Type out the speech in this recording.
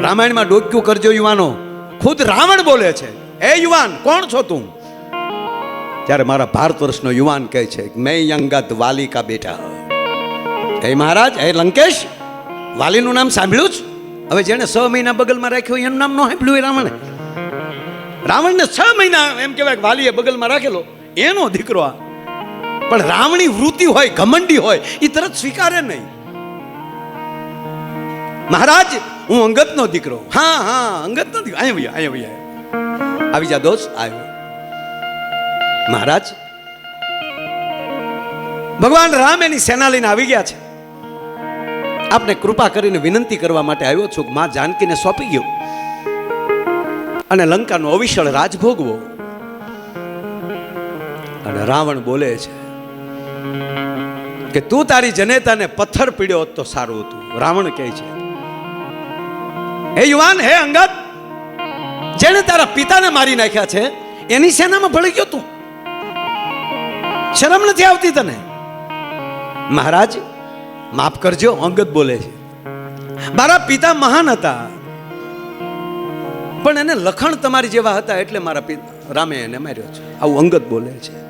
રામાયણમાં ડોક્યું કરજો યુવાનો. ખુદ રાવણ બોલે છે, એ યુવાન કોણ છો તું? ત્યારે મારા ભારત વર્ષનો યુવાન કહે છે, મેં અંગદ વાલી કા બેટા. હે મહારાજ, હે લંકેશ, વાલીનું નામ સાંભળ્યું જ? હવે જેને 6 મહિના બગલમાં રાખ્યો એનું નામ ન સાંભળ્યું એ રાવણે? રાવણને 6 મહિના એમ કહેવાય કે વાલીએ બગલમાં રાખેલો, એનો દીકરો આ. પણ રાવણી વૃત્તિ હોય, ઘમંડી હોય, એ તરત સ્વીકારે નહીં. મહારાજ, હું અંગદનો દીકરો. હા હા, અંગદનો દીકરો. અહીંયા આવી જા દોસ્ત. આવ્યો. મહારાજ, ભગવાન રામ એની સેના લઈને આવી ગયા છે. આપને કૃપા કરીને વિનંતી કરવા માટે આવ્યો છું કે માં જાનકીને સોંપી ગયો અને લંકાનો અવિશળ રાજ ભોગવો. અને રાવણ બોલે છે કે તું તારી જનેતાને પથ્થર પીડ્યો હોત તો સારું હતું. રાવણ કહે છે, હે યુવાન, હે અંગદ, જેને તારા પિતાને મારી નાખ્યા છે એની સેનામાં ભળી ગયો તું. શરમ નથી આવતી તને? મહારાજ માફ કરજો, અંગદ બોલે છે, મારા પિતા મહાન હતા પણ એને લખણ તમારી જેવા હતા એટલે મારા પિતા રામે એને માર્યો છે. આવું અંગદ બોલે છે.